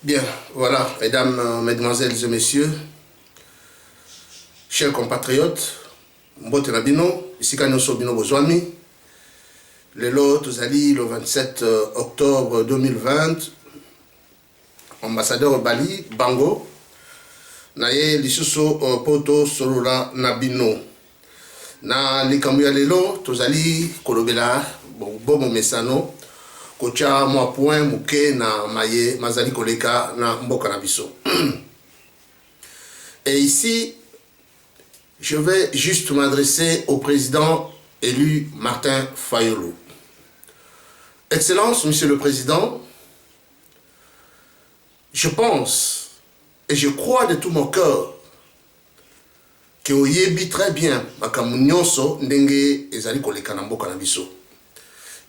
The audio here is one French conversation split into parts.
Bien, voilà, mesdames, mesdemoiselles et messieurs, chers compatriotes, mbote na bino, ici quand nous sommes bino bozwami, le 27 octobre 2020, ambassadeur Bali, Bango, naye lisusu poto solola na bino. Na likambo ya lelo, tozali kolobela, bomo mesano, kocha mwa point muke na maye mazali koleka na mboka na biso. Et ici, je vais juste m'adresser au président élu Martin Fayulu. Excellence, Monsieur le Président, je pense et je crois de tout mon cœur que vous yebi très bien makambo nyonso ndenge ezali koleka na mboka na biso.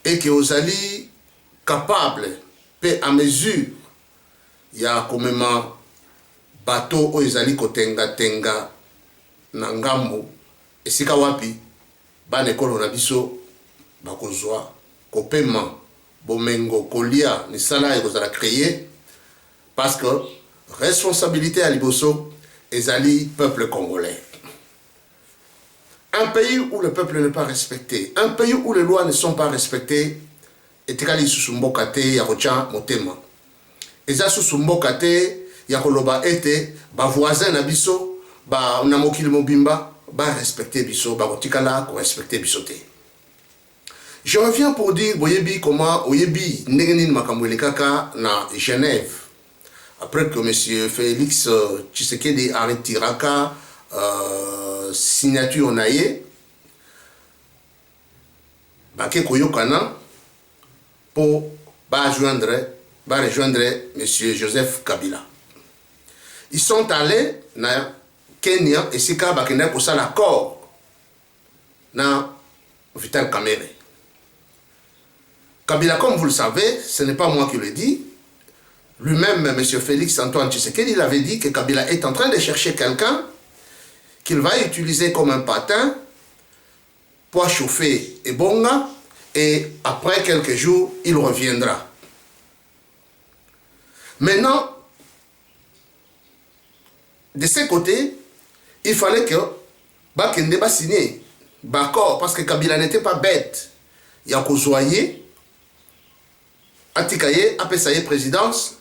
Et que vous allez capable, pe à mesure, ya komema bateau o ezali kotenga tenga na ngambo esika wapi bana ekolo na biso bakozwa kopema bomengo kolia ni sala ekozala créer parce que responsabilité à liboso ezali peuple congolais. Un pays où le peuple n'est pas respecté, un pays où les lois ne sont pas respectées, etikali susumboka te ya kocha motema. Eza susumboka te ya koloba ete ba voisin na biso ba na mokili mobimba ba respecter biso ba kotikala ko respecter biso te. Je reviens pour dire boyebi comment oyebi ndenge nini makambo elekaka na Genève après que monsieur Félix Tshisekedi a retiraka signature naye bake koyokana pour rejoindre M. Joseph Kabila. Ils sont allés na Kenya et Sika Bakenda pour ça l'accord na Vital Kamerhe. Kabila, comme vous le savez, ce n'est pas moi qui le dis. Lui-même, M. Félix Antoine Tshisekedi, il avait dit que Kabila est en train de chercher quelqu'un qu'il va utiliser comme un patin pour chauffer Ebonga. Et après quelques jours, il reviendra. Maintenant, de ce côté, il fallait que Bakende va signer d'accord parce que Kabila n'était pas bête. Il y a Kozouaye, Atikaye, Apesaye présidence,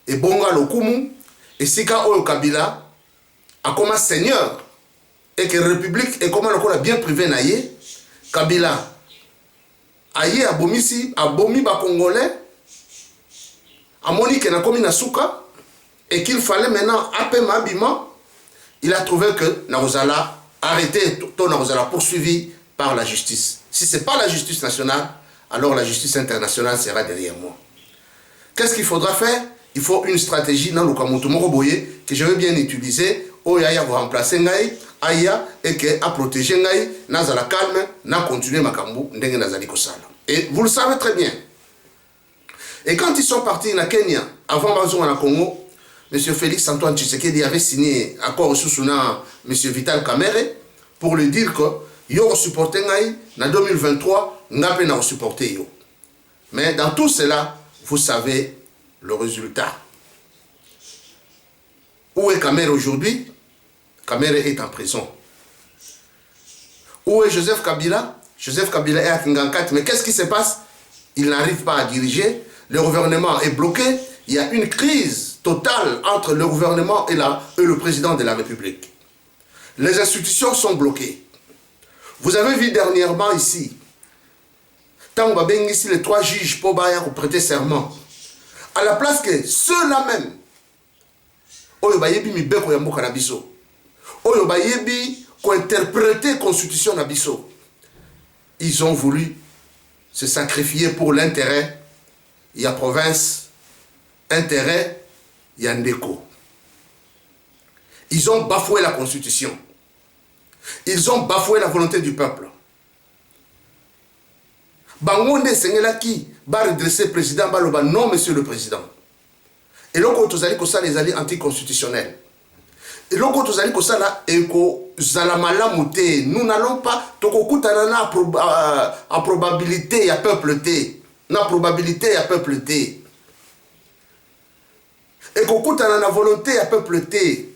et Bonga Lokumu, et Sika Oyo Kabila a comme seigneur, et que la République est comme on a bien privé naïe, Kabila aye abomisi abomi ba congolais amoni que na komi na suka et qu'il fallait maintenant appeler Mabima. Il a trouvé que Narozala arrêté tout Narozala poursuivi par la justice. Si c'est pas la justice nationale, alors la justice internationale sera derrière moi. Qu'est-ce qu'il faudra faire? Il faut une stratégie dans le Kamutu Moroboye que je vais bien utiliser. Oyaya vous remplacer ngai aya et que à protéger ngai nazala calme na continuer makambu ndenge nazali kosala. Et vous le savez très bien. Et quand ils sont partis na Kenya avant bazonga na Congo, M. Félix Antoine Tshisekedi avait signé accord sous na M. Vital Kamerhe pour lui dire que yo supporter ngai na 2023 ngape na supporter yo. Mais dans tout cela, vous savez le résultat. Où est Kamerhe aujourd'hui? Kamerhe est en prison. Où est Joseph Kabila? Joseph Kabila est à Kingankati. Mais qu'est-ce qui se passe? Il n'arrive pas à diriger. Le gouvernement est bloqué. Il y a une crise totale entre le gouvernement et le président de la République. Les institutions sont bloquées. Vous avez vu dernièrement ici, tant on va bien ici les 3 juges pour prêter serment. À la place que ceux-là même, Oyo bayebi mibeko ya mboka na biso. Oyo bayebi ko interpréter constitution na biso. Ils ont voulu se sacrifier pour l'intérêt. Il y a province, intérêt, il y a ndeko. Ils ont bafoué la constitution. Ils ont bafoué la volonté du peuple. Bangonde Sengelaki va redresser le président Baloba. Non, monsieur le président. Et là, quand vous allez comme ça, les alliés anticonstitutionnels. Et là, quand vous allez comme ça, là, et que nous n'allons pas, en probabilité, il y a peuple T. La probabilité, il y a peuple T. Et qu'on a la volonté à peuple T.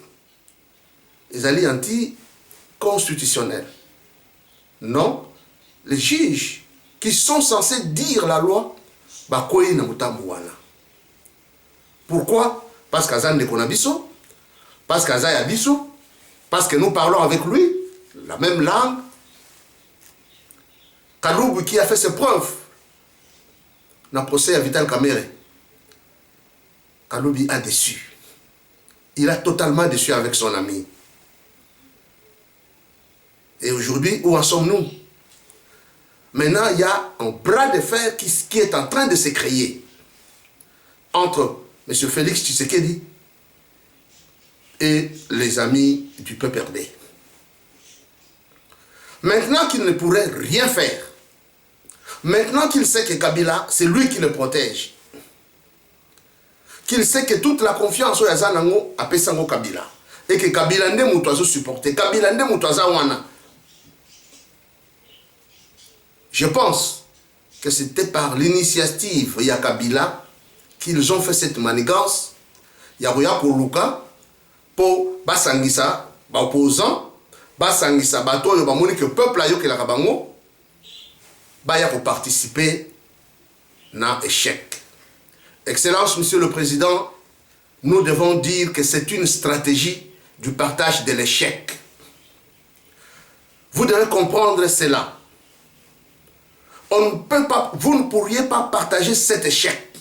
Les alliés anti-constitutionnels. Non. Les juges qui sont censés dire la loi, pourquoi? Parce qu'Azan ne Konabiso, parce qu'Azan Abiso, parce que nous parlons avec lui la même langue. Kaloub qui a fait ses preuves dans le procès à Vital Kamere. Kaloubi a déçu. Il a totalement déçu avec son ami. Et aujourd'hui, où en sommes-nous? Maintenant, il y a un bras de fer qui est en train de se créer entre M. Félix Tshisekedi et les amis du PPRD. Maintenant qu'il ne pourrait rien faire, maintenant qu'il sait que Kabila, c'est lui qui le protège, qu'il sait que toute la confiance au Yazanango a Pesango Kabila, et que Kabila ne moutoiseau supporté, Kabila ne moutoiseau wana. Je pense que c'était par l'initiative de Kabila qu'ils ont fait cette manigance. Yarouya Koluka pour Basangisa, opposant, Basangisa, Bato, Yobamoni, que le peuple a eu que la Kabango, Baya pour participer à l'échec. Excellence, Monsieur le Président, nous devons dire que c'est une stratégie du partage de l'échec. Vous devez comprendre cela. On ne peut pas, vous ne pourriez pas partager cet échec.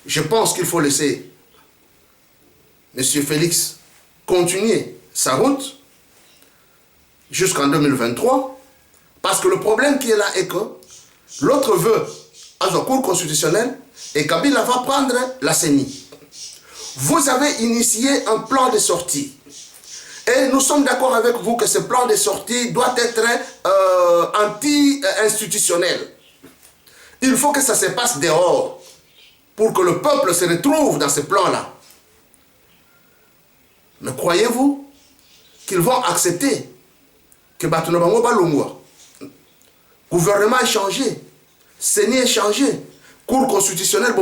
Je pense qu'il faut laisser M. Félix continuer sa route jusqu'en 2023, parce que le problème qui est là est que l'autre veut à la Cour constitutionnelle et Kabila va prendre la CENI. Vous avez initié un plan de sortie. Et nous sommes d'accord avec vous que ce plan de sortie doit être anti-institutionnel. Il faut que ça se passe dehors pour que le peuple se retrouve dans ce plan-là. Mais croyez-vous qu'ils vont accepter que Batunabango Balungwa, gouvernement est changé, CENI est changé, Cour constitutionnelle,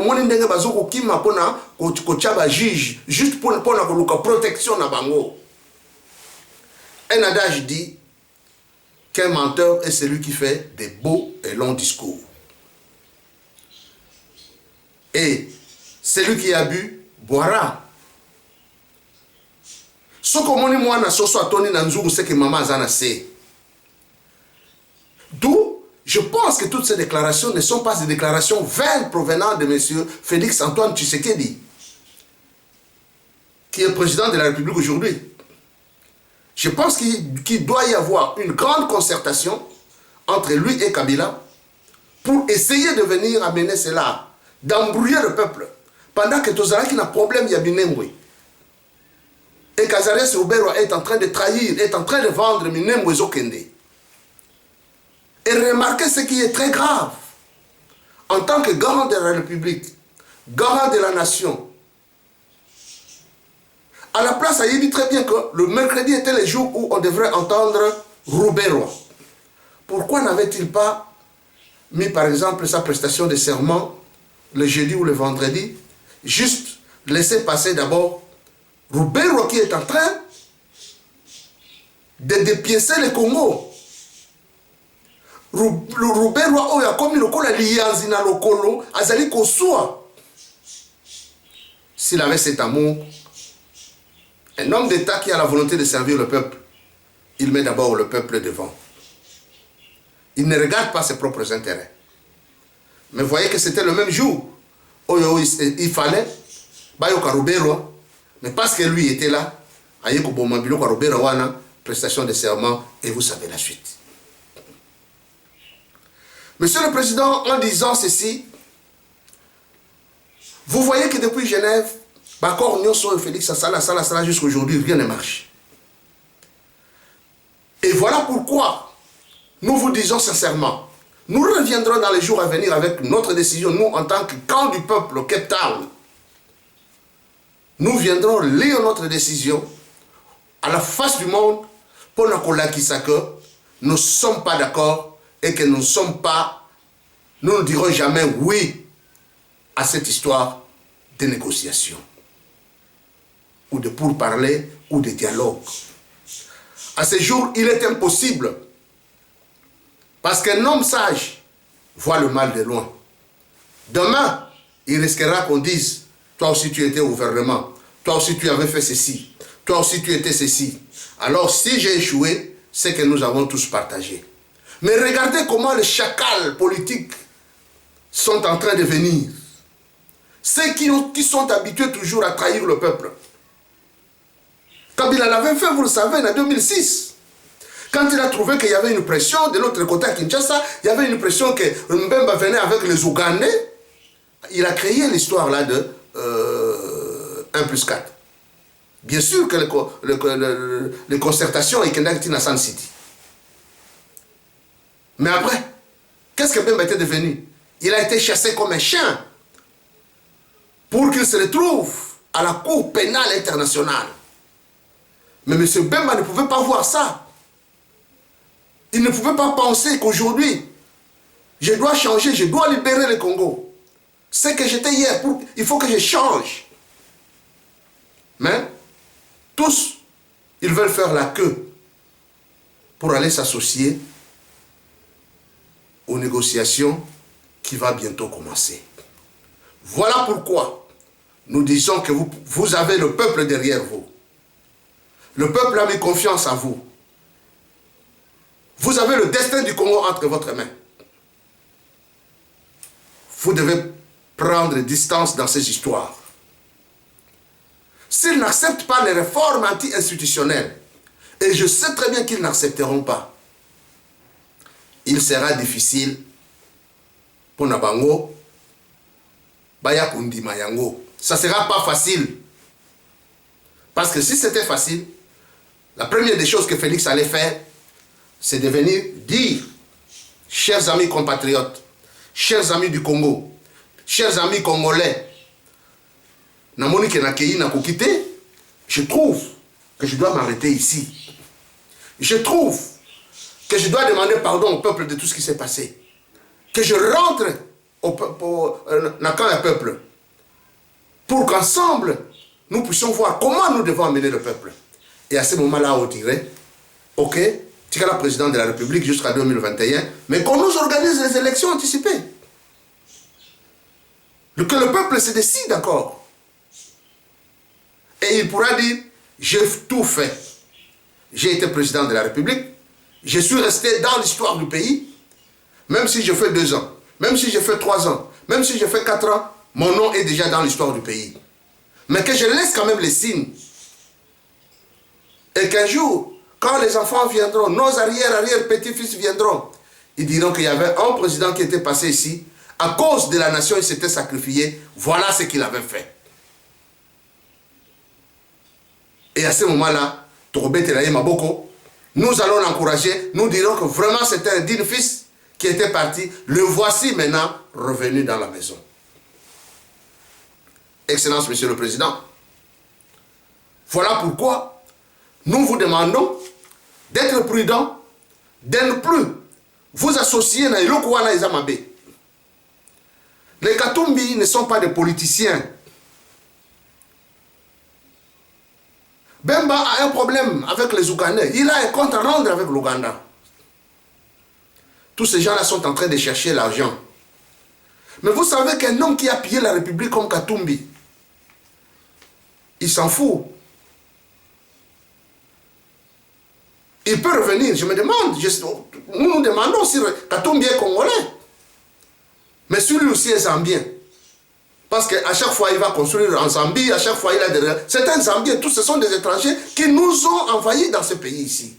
juge, juste pour la protection de Bango. Un adage dit qu'un menteur est celui qui fait des beaux et longs discours. Et celui qui a bu boira. Ce que moi na soso atoni na nzungu c'est que maman azana sait. D'où je pense que toutes ces déclarations ne sont pas des déclarations vaines provenant de M. Félix Antoine Tshisekedi, qui est président de la République aujourd'hui. Je pense qu'il doit y avoir une grande concertation entre lui et Kabila pour essayer de venir amener cela, d'embrouiller le peuple. Pendant que Tozala qui n'a problème, il y a Minembwe. Et Cazares Roubero est en train de trahir, est en train de vendre Minembwe Zokende. Et remarquez ce qui est très grave. En tant que garant de la République, garant de la nation, à la place, il dit très bien que le mercredi était le jour où on devrait entendre Roubero. Pourquoi n'avait-il pas mis par exemple sa prestation de serment le jeudi ou le vendredi? Juste laisser passer d'abord Roubero qui est en train de dépiécer le Congo. Roubero a commis le col à l'Ianzina le colo, Azali Kosua. S'il avait cet amour, un homme d'État qui a la volonté de servir le peuple, il met d'abord le peuple devant. Il ne regarde pas ses propres intérêts. Mais voyez que c'était le même jour. Il fallait, mais parce que lui était là, prestation de serment, et vous savez la suite. Monsieur le Président, en disant ceci, vous voyez que depuis Genève, Bakor Nyonso et Félix Sala jusqu'à aujourd'hui, rien ne marche. Et voilà pourquoi nous vous disons sincèrement, nous reviendrons dans les jours à venir avec notre décision, nous en tant que camp du peuple au Cape Town. Nous viendrons lire notre décision à la face du monde pour nous dire que nous ne sommes pas d'accord et que nous ne dirons jamais oui à cette histoire de négociation, ou de pourparlers, ou de dialogue. À ce jour, il est impossible, parce qu'un homme sage voit le mal de loin. Demain, il risquera qu'on dise, toi aussi tu étais au gouvernement, toi aussi tu avais fait ceci, toi aussi tu étais ceci. Alors si j'ai échoué, c'est que nous avons tous partagé. Mais regardez comment les chacals politiques sont en train de venir. Ceux qui sont habitués toujours à trahir le peuple. Kabila l'avait fait, vous le savez, en 2006. Quand il a trouvé qu'il y avait une pression, de l'autre côté à Kinshasa, il y avait une pression que Mbemba venait avec les Ougandais. Il a créé l'histoire là de 1+4. Bien sûr que les concertations et Kendaki na San City. Mais après, qu'est-ce que Mbemba était devenu? Il a été chassé comme un chien pour qu'il se retrouve à la Cour pénale internationale. Mais M. Mbemba ne pouvait pas voir ça. Il ne pouvait pas penser qu'aujourd'hui, je dois changer, je dois libérer le Congo. C'est que j'étais hier, il faut que je change. Mais tous, ils veulent faire la queue pour aller s'associer aux négociations qui va bientôt commencer. Voilà pourquoi nous disons que vous avez le peuple derrière vous. Le peuple a mis confiance en vous. Vous avez le destin du Congo entre votre mains. Vous devez prendre distance dans ces histoires. S'ils n'acceptent pas les réformes anti-institutionnelles, et je sais très bien qu'ils n'accepteront pas, il sera difficile pour Nabango, Bayakundi Mayango. Ça ne sera pas facile. Parce que si c'était facile, la première des choses que Félix allait faire, c'est de venir dire, chers amis compatriotes, chers amis du Congo, chers amis congolais, je trouve que je dois m'arrêter ici. Je trouve que je dois demander pardon au peuple de tout ce qui s'est passé. Que je rentre dans le peuple pour qu'ensemble, nous puissions voir comment nous devons amener le peuple. Et à ce moment-là, on dirait, ok, tu es la présidente de la République jusqu'à 2021, mais qu'on nous organise les élections anticipées. Que le peuple se décide encore. Et il pourra dire, j'ai tout fait. J'ai été président de la République, je suis resté dans l'histoire du pays, même si je fais 2 ans, même si je fais 3 ans, même si je fais 4 ans, mon nom est déjà dans l'histoire du pays. Mais que je laisse quand même les signes. Et qu'un jour, quand les enfants viendront, nos arrière-petits-fils viendront, ils diront qu'il y avait un président qui était passé ici, à cause de la nation, il s'était sacrifié, voilà ce qu'il avait fait. Et à ce moment-là, nous allons l'encourager, nous dirons que vraiment c'était un digne fils qui était parti, le voici maintenant revenu dans la maison. Excellence, Monsieur le Président, voilà pourquoi nous vous demandons d'être prudent, de ne plus vous associer à Ilokouana et Zamabe. Les Katumbi ne sont pas des politiciens. Bemba a un problème avec les Ougandais. Il a un compte à rendre avec l'Ouganda. Tous ces gens-là sont en train de chercher l'argent. Mais vous savez qu'un homme qui a pillé la République comme Katumbi, il s'en fout. Il peut revenir. Je me demande, nous nous demandons si Katumbi est congolais. Mais celui aussi est zambien. Parce qu'à chaque fois, il va construire en Zambie, à chaque fois, il a des... C'est un Zambien, tous ce sont des étrangers qui nous ont envahis dans ce pays ici.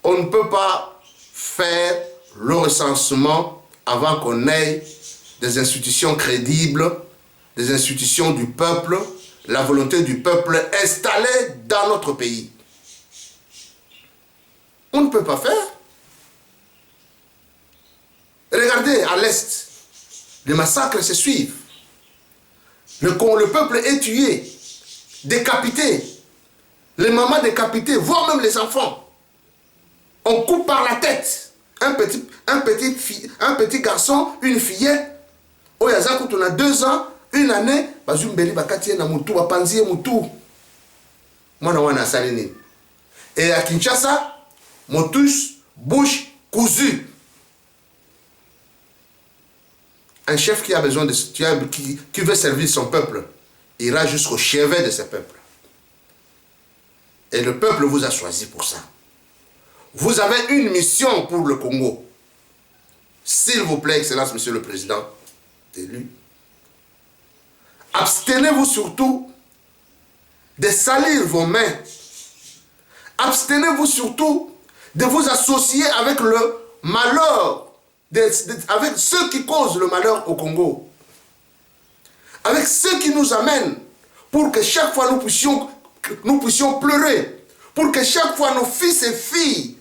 On ne peut pas faire le recensement avant qu'on ait des institutions crédibles, des institutions du peuple, la volonté du peuple installée dans notre pays. On ne peut pas faire. Regardez à l'Est. Les massacres se suivent. Le peuple est tué, décapité. Les mamans décapitées, voire même les enfants. On coupe par la tête. Un petit garçon, une fillette. Oyazaku, on a 2 ans, une année, bazumbeli bakati na mutu, bapanzie mutu. Mwana wana asali nini? Et à Kinshasa, motus, bouche cousue. Un chef qui a besoin de qui veut servir son peuple, ira jusqu'au chevet de ce peuple. Et le peuple vous a choisi pour ça. Vous avez une mission pour le Congo. S'il vous plaît, Excellence, Monsieur le Président élu, abstenez-vous surtout de salir vos mains. Abstenez-vous surtout de vous associer avec le malheur, avec ceux qui causent le malheur au Congo. Avec ceux qui nous amènent pour que chaque fois nous puissions pleurer. Pour que chaque fois nos fils et filles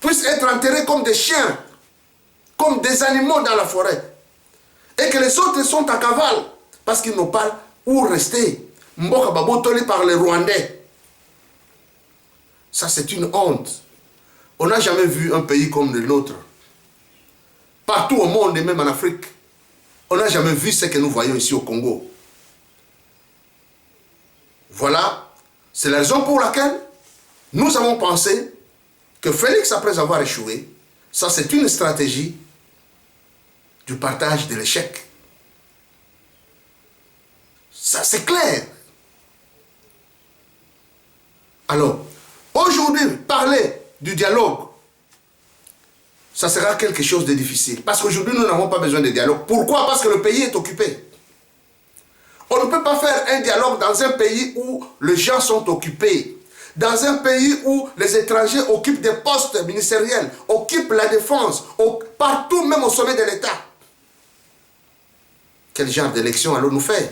puissent être enterrés comme des chiens, comme des animaux dans la forêt. Et que les autres sont à cavale parce qu'ils n'ont pas où rester. Mboka babotoli par les Rwandais. Ça, c'est une honte. On n'a jamais vu un pays comme le nôtre. Partout au monde et même en Afrique, on n'a jamais vu ce que nous voyons ici au Congo. Voilà, c'est la raison pour laquelle nous avons pensé que Félix, après avoir échoué, ça c'est une stratégie du partage de l'échec. Ça c'est clair. Alors, aujourd'hui, parler du dialogue, ça sera quelque chose de difficile. Parce qu'aujourd'hui, nous n'avons pas besoin de dialogue. Pourquoi? Parce que le pays est occupé. On ne peut pas faire un dialogue dans un pays où les gens sont occupés. Dans un pays où les étrangers occupent des postes ministériels, occupent la défense, partout, même au sommet de l'État. Quel genre d'élection allons-nous faire?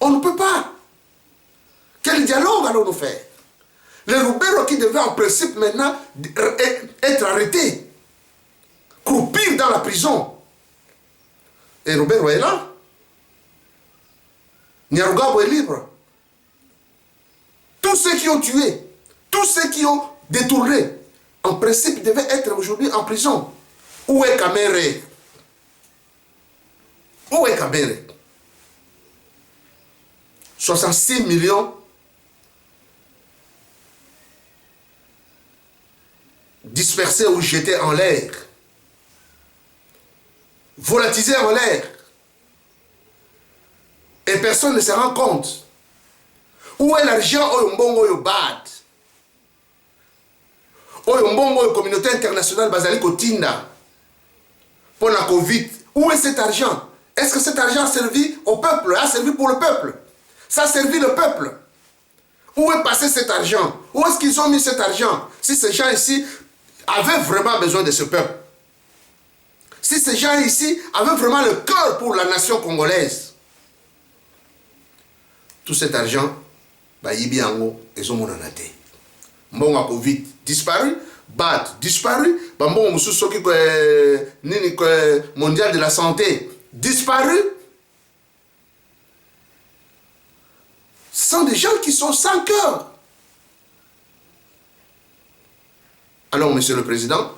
On ne peut pas. Quel dialogue allons-nous faire? Les Lubero qui devaient en principe maintenant être arrêtés, croupir dans la prison. Et Lubero est là. Nyarugabo est libre. Tous ceux qui ont tué, tous ceux qui ont détourné, en principe devaient être aujourd'hui en prison. Où est Kamere? Où est Kamere? 66 millions dispersés ou jetés en l'air, volatilisés en l'air, et personne ne se rend compte. Où est l'argent Oyombongo Yobad? Oyombongo communauté internationale Bazali Kotinda pour la Covid. Où est cet argent? Est-ce que cet argent a servi au peuple? A servi pour le peuple? Ça a servi le peuple? Où est passé cet argent? Où est-ce qu'ils ont mis cet argent? Si ces gens ici avaient vraiment besoin de ce peuple, si ces gens ici avaient vraiment le cœur pour la nation congolaise, tout cet argent, Yibiango et Zomonanate. Mbonga Covid disparu, BAD disparu, Bambon Moussoussoki mondial de la santé disparu. Ce sont des gens qui sont sans cœur. Alors, Monsieur le Président,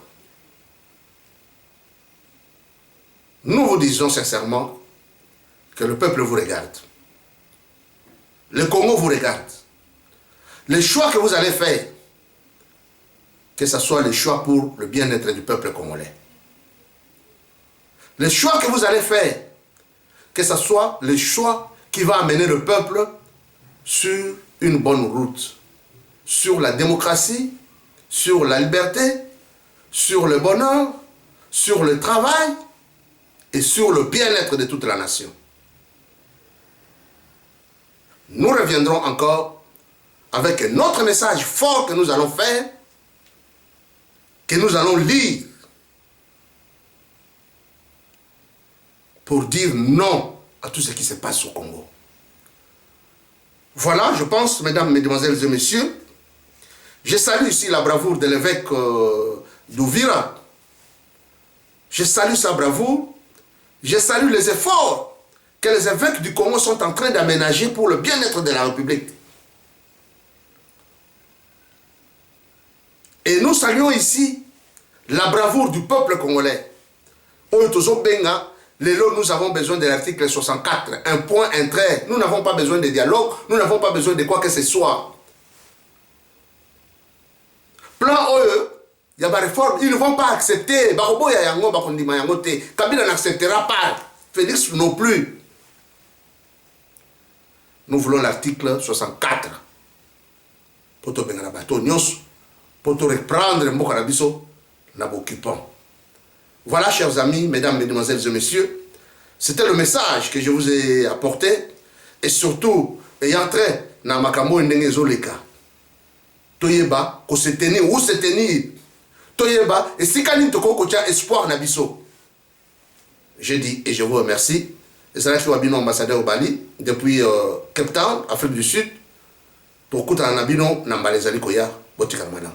nous vous disons sincèrement que le peuple vous regarde. Le Congo vous regarde. Les choix que vous allez faire, que ce soit les choix pour le bien-être du peuple congolais. Les choix que vous allez faire, que ce soit les choix qui vont amener le peuple sur une bonne route, sur la démocratie, sur la liberté, sur le bonheur, sur le travail et sur le bien-être de toute la nation. Nous reviendrons encore avec un autre message fort que nous allons faire, que nous allons lire pour dire non à tout ce qui se passe au Congo. Voilà, je pense, mesdames, mesdemoiselles et messieurs, je salue ici la bravoure de l'évêque d'Ouvira. Je salue sa bravoure. Je salue les efforts que les évêques du Congo sont en train d'aménager pour le bien-être de la République. Et nous saluons ici la bravoure du peuple congolais. nous avons besoin de l'article 64, un point, un trait. Nous n'avons pas besoin de dialogue, nous n'avons pas besoin de quoi que ce soit. Plan OE, il y a des réformes, ils ne vont pas accepter. Kabila n'acceptera pas. Félix non plus. Nous voulons l'article 64. Pour te reprendre Mbokarabiso, n'aboccupant. Voilà, chers amis, mesdames, mesdemoiselles et messieurs, c'était le message que je vous ai apporté. Et surtout, ayant trait dans Makamo Ndengezoleka. Toyeba, ko se tenir, où se tenir. Toyeba, et si Kanin Toko Kocha espoir Nabiso. Je dis et je vous remercie. Et c'est là que je suis Wabino ambassadeur au Bali, depuis Cape Town, Afrique du Sud. Pour Kouta Nabino, Nambalezali Koya, Botika Madame.